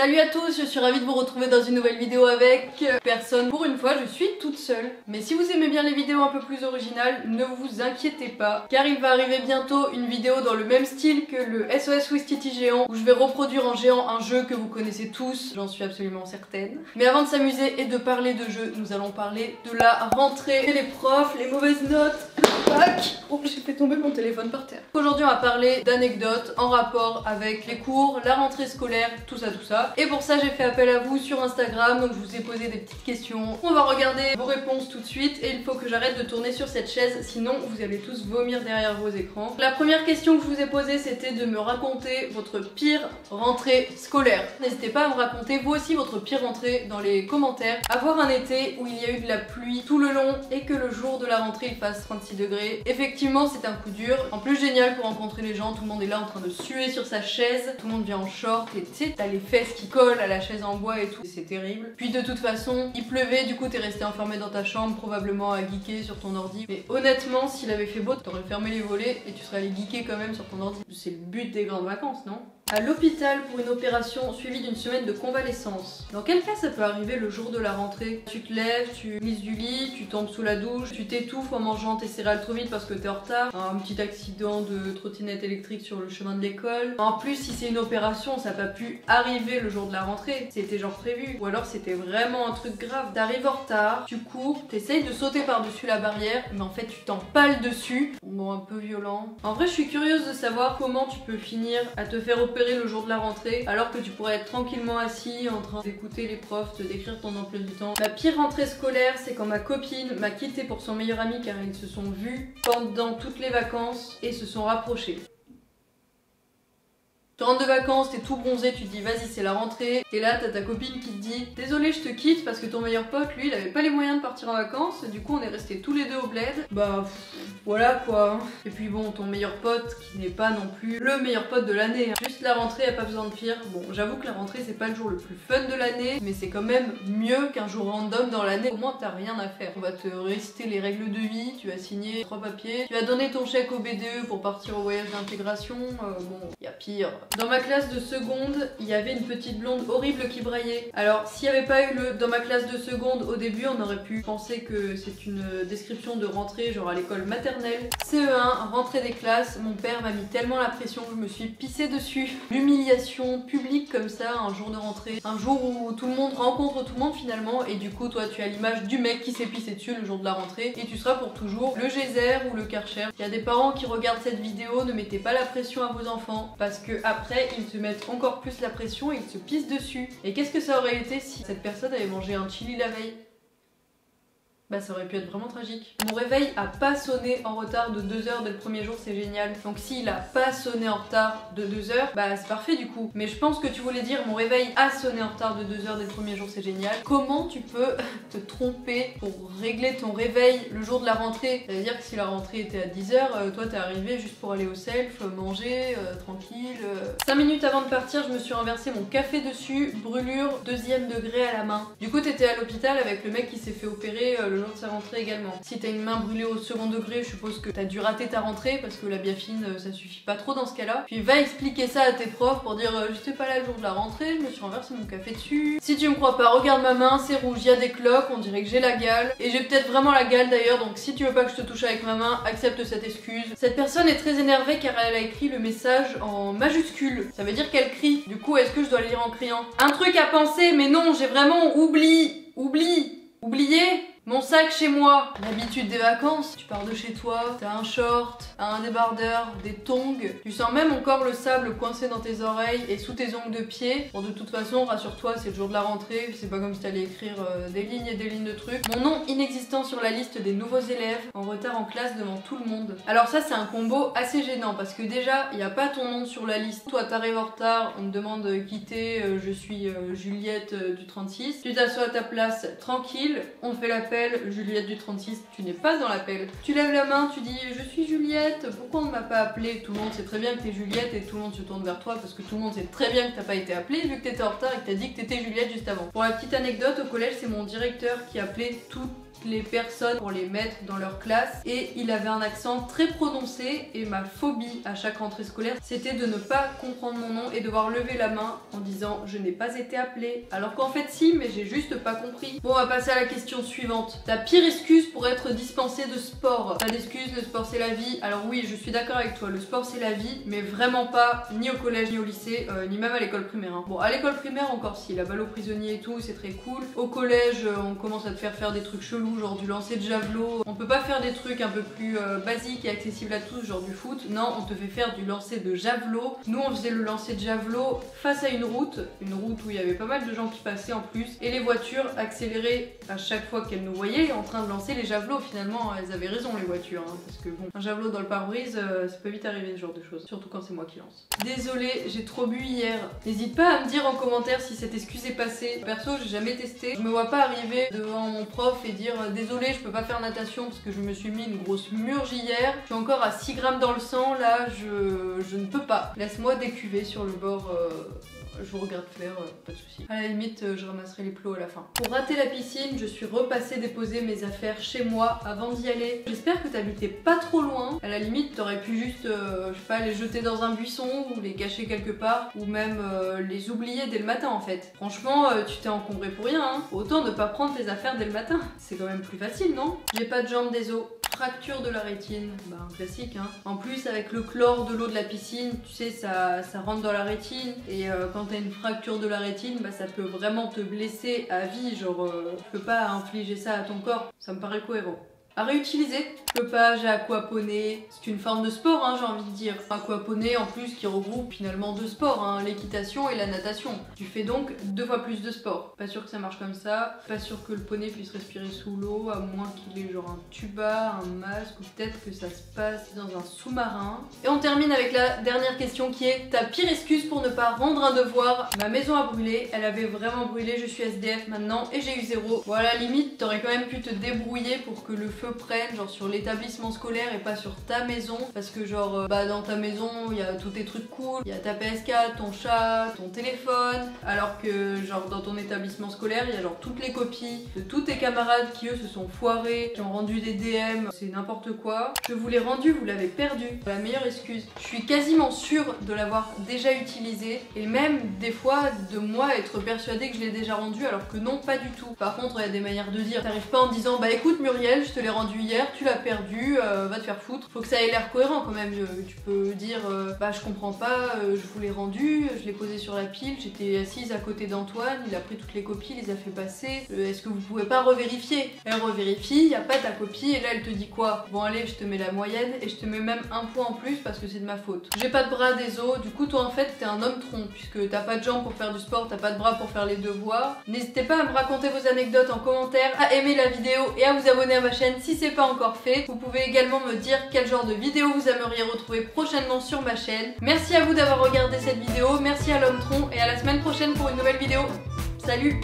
Salut à tous, je suis ravie de vous retrouver dans une nouvelle vidéo avec personne. Pour une fois, je suis toute seule. Mais si vous aimez bien les vidéos un peu plus originales, ne vous inquiétez pas, car il va arriver bientôt une vidéo dans le même style que le SOS Ouistiti géant, où je vais reproduire en géant un jeu que vous connaissez tous, j'en suis absolument certaine. Mais avant de s'amuser et de parler de jeux, nous allons parler de la rentrée, les profs, les mauvaises notes, le bac. Oh, j'ai fait tomber mon téléphone par terre. Aujourd'hui, on va parler d'anecdotes en rapport avec les cours, la rentrée scolaire, tout ça. Et pour ça, j'ai fait appel à vous sur Instagram, donc je vous ai posé des petites questions. On va regarder vos réponses tout de suite et il faut que j'arrête de tourner sur cette chaise, sinon vous allez tous vomir derrière vos écrans. La première question que je vous ai posée, c'était de me raconter votre pire rentrée scolaire. N'hésitez pas à me raconter vous aussi votre pire rentrée dans les commentaires. Avoir un été où il y a eu de la pluie tout le long et que le jour de la rentrée il fasse 36 degrés. Effectivement, c'est un coup dur. En plus, génial pour rencontrer les gens, tout le monde est là en train de suer sur sa chaise, tout le monde vient en short et tu sais, t'as les fesses qui collent à la chaise en bois et tout, c'est terrible. Puis de toute façon, il pleuvait, du coup t'es resté enfermé dans ta chambre, probablement à geeker sur ton ordi. Mais honnêtement, s'il avait fait beau, t'aurais fermé les volets et tu serais allé geeker quand même sur ton ordi. C'est le but des grandes vacances, non ? À l'hôpital pour une opération suivie d'une semaine de convalescence. Dans quel cas ça peut arriver le jour de la rentrée? Tu te lèves, tu glisses du lit, tu tombes sous la douche, tu t'étouffes en mangeant tes céréales trop vite parce que t'es en retard, un petit accident de trottinette électrique sur le chemin de l'école. En plus, si c'est une opération, ça n'a pas pu arriver le jour de la rentrée, c'était genre prévu. Ou alors c'était vraiment un truc grave. T'arrives en retard, tu cours, t'essayes de sauter par-dessus la barrière, mais en fait tu t'empales dessus. Bon, un peu violent. En vrai, je suis curieuse de savoir comment tu peux finir à te faire opérer le jour de la rentrée alors que tu pourrais être tranquillement assis en train d'écouter les profs te décrire ton emploi du temps. Ma pire rentrée scolaire, c'est quand ma copine m'a quitté pour son meilleur ami car ils se sont vus pendant toutes les vacances et se sont rapprochés. Tu rentres de vacances, t'es tout bronzé, tu te dis vas-y c'est la rentrée, et là t'as ta copine qui te dit désolé je te quitte parce que ton meilleur pote lui il avait pas les moyens de partir en vacances, du coup on est restés tous les deux au bled. Bah voilà quoi. Et puis bon, ton meilleur pote qui n'est pas non plus le meilleur pote de l'année, hein. Juste la rentrée, y'a pas besoin de pire. Bon, j'avoue que la rentrée c'est pas le jour le plus fun de l'année, mais c'est quand même mieux qu'un jour random dans l'année. Au moins t'as rien à faire. On va te réciter les règles de vie, tu vas signer 3 papiers, tu vas donner ton chèque au BDE pour partir au voyage d'intégration. Bon, y a pire. Dans ma classe de seconde, il y avait une petite blonde horrible qui braillait. Alors s'il n'y avait pas eu le dans ma classe de seconde au début, on aurait pu penser que c'est une description de rentrée genre à l'école maternelle. CE1, rentrée des classes, mon père m'a mis tellement la pression que je me suis pissée dessus. L'humiliation publique comme ça, un jour de rentrée, un jour où tout le monde rencontre tout le monde finalement, et du coup toi tu as l'image du mec qui s'est pissé dessus le jour de la rentrée et tu seras pour toujours le geyser ou le Karcher. Il y a des parents qui regardent cette vidéo, ne mettez pas la pression à vos enfants parce que après ils se mettent encore plus la pression et ils se pissent dessus. Et qu'est-ce que ça aurait été si cette personne avait mangé un chili la veille? Bah ça aurait pu être vraiment tragique. Mon réveil a pas sonné en retard de 2 heures dès le premier jour, c'est génial. Donc s'il a pas sonné en retard de 2 heures, bah c'est parfait du coup. Mais je pense que tu voulais dire mon réveil a sonné en retard de 2 heures dès le premier jour, c'est génial. Comment tu peux te tromper pour régler ton réveil le jour de la rentrée? Ça veut dire que si la rentrée était à 10 heures, toi t'es arrivé juste pour aller au self, manger, tranquille. 5 minutes avant de partir, je me suis renversé mon café dessus, brûlure 2e degré à la main. Du coup t'étais à l'hôpital avec le mec qui s'est fait opérer le jour de sa rentrée également. Si t'as une main brûlée au second degré, je suppose que t'as dû rater ta rentrée parce que la biafine ça suffit pas trop dans ce cas-là. Puis va expliquer ça à tes profs pour dire j'étais pas là le jour de la rentrée, je me suis renversé mon café dessus. Si tu me crois pas, regarde ma main, c'est rouge, il y a des cloques, on dirait que j'ai la gale. Et j'ai peut-être vraiment la gale d'ailleurs, donc si tu veux pas que je te touche avec ma main, accepte cette excuse. Cette personne est très énervée car elle a écrit le message en majuscule. Ça veut dire qu'elle crie. Du coup, est-ce que je dois le lire en criant? Un truc à penser, mais non, j'ai vraiment oublié. Mon sac chez moi. L'habitude des vacances, tu pars de chez toi, t'as un short, un débardeur, des tongs. Tu sens même encore le sable coincé dans tes oreilles et sous tes ongles de pied. Bon, de toute façon, rassure-toi, c'est le jour de la rentrée. C'est pas comme si t'allais écrire des lignes et des lignes de trucs. Mon nom inexistant sur la liste des nouveaux élèves, en retard en classe devant tout le monde. Alors ça, c'est un combo assez gênant parce que déjà, il n'y a pas ton nom sur la liste. Toi, t'arrives en retard, on te demande qui t'es, je suis Juliette du 36. Tu t'assois à ta place tranquille, on fait l'appel. Juliette du 36, tu n'es pas dans l'appel. Tu lèves la main, tu dis je suis Juliette, pourquoi on ne m'a pas appelé? Tout le monde sait très bien que t'es Juliette et tout le monde se tourne vers toi parce que tout le monde sait très bien que t'as pas été appelée vu que t'étais en retard et que t'as dit que t'étais Juliette juste avant. Pour la petite anecdote, au collège c'est mon directeur qui appelait toutes les personnes pour les mettre dans leur classe et il avait un accent très prononcé et ma phobie à chaque rentrée scolaire c'était de ne pas comprendre mon nom et devoir lever la main en disant je n'ai pas été appelée alors qu'en fait si mais j'ai juste pas compris. Bon on va passer à la question suivante. Ta pire excuse pour être dispensé de sport? Pas d'excuse, le sport c'est la vie. Alors oui je suis d'accord avec toi, le sport c'est la vie mais vraiment pas ni au collège ni au lycée ni même à l'école primaire hein. Bon à l'école primaire encore si, la balle aux prisonniers et tout c'est très cool. Au collège on commence à te faire des trucs chelous genre du lancer de javelot. On peut pas faire des trucs un peu plus basiques et accessibles à tous genre du foot. Non on te fait faire du lancer de javelot. Nous on faisait le lancer de javelot face à une route où il y avait pas mal de gens qui passaient en plus et les voitures accéléraient à chaque fois qu'elles nous voyaient en train de lancer les javelots. Finalement elles avaient raison les voitures hein, parce que bon un javelot dans le pare-brise c'est pas vite arrivé ce genre de choses, surtout quand c'est moi qui lance. Désolée j'ai trop bu hier. N'hésite pas à me dire en commentaire si cette excuse est passée. Perso j'ai jamais testé, je me vois pas arriver devant mon prof et dire désolé je peux pas faire natation parce que je me suis mis une grosse murge hier, je suis encore à 6 grammes dans le sang là, je ne peux pas. Laisse-moi décuver sur le bord, je vous regarde faire, pas de soucis. À la limite je ramasserai les plots à la fin. Pour rater la piscine je suis repassée déposer mes affaires chez moi avant d'y aller. J'espère que t'habitais pas trop loin, à la limite t'aurais pu juste je sais pas les jeter dans un buisson ou les cacher quelque part ou même les oublier dès le matin en fait. Franchement tu t'es encombré pour rien hein. Autant ne pas prendre tes affaires dès le matin, c'est quand même plus facile non? J'ai pas de jambes des os. Fracture de la rétine, bah un classique hein. En plus avec le chlore de l'eau de la piscine, tu sais ça rentre dans la rétine et quand t'as une fracture de la rétine, bah ça peut vraiment te blesser à vie, genre tu peux pas infliger ça à ton corps, ça me paraît cohérent. À réutiliser, flopage et aquaponie, c'est une forme de sport hein, j'ai envie de dire. Aquaponie en plus qui regroupe finalement deux sports, hein, l'équitation et la natation. Tu fais donc 2 fois plus de sport. Pas sûr que ça marche comme ça, pas sûr que le poney puisse respirer sous l'eau, à moins qu'il ait genre un tuba, un masque ou peut-être que ça se passe dans un sous-marin. Et on termine avec la dernière question qui est ta pire excuse pour ne pas rendre un devoir. Ma maison a brûlé, elle avait vraiment brûlé, je suis SDF maintenant et j'ai eu 0. Bon à la limite t'aurais quand même pu te débrouiller pour que le feu prenne genre sur l'établissement scolaire et pas sur ta maison parce que genre bah dans ta maison il y a tous tes trucs cool, il y a ta PS4, ton chat, ton téléphone, alors que genre dans ton établissement scolaire il y a genre toutes les copies de tous tes camarades qui eux se sont foirés, qui ont rendu des DM, c'est n'importe quoi. Je vous l'ai rendu, vous l'avez perdu. La meilleure excuse. Je suis quasiment sûre de l'avoir déjà utilisé et même des fois de moi être persuadée que je l'ai déjà rendu alors que non pas du tout. Par contre il y a des manières de dire, t'arrives pas en disant bah écoute Muriel je te l'ai rendu hier, tu l'as perdu, va te faire foutre. Faut que ça ait l'air cohérent quand même. Tu peux dire bah je comprends pas, je vous l'ai rendu, je l'ai posé sur la pile, j'étais assise à côté d'Antoine, il a pris toutes les copies, il les a fait passer. Est-ce que vous pouvez pas revérifier? Elle revérifie, y a pas ta copie et là elle te dit quoi? Bon allez je te mets la moyenne et je te mets même un point en plus parce que c'est de ma faute. J'ai pas de bras, des os, du coup toi en fait t'es un homme tronc puisque t'as pas de jambes pour faire du sport, t'as pas de bras pour faire les devoirs. N'hésitez pas à me raconter vos anecdotes en commentaire, à aimer la vidéo et à vous abonner à ma chaîne si c'est pas encore fait. Vous pouvez également me dire quel genre de vidéo vous aimeriez retrouver prochainement sur ma chaîne. Merci à vous d'avoir regardé cette vidéo, merci à l'homme tronc et à la semaine prochaine pour une nouvelle vidéo. Salut!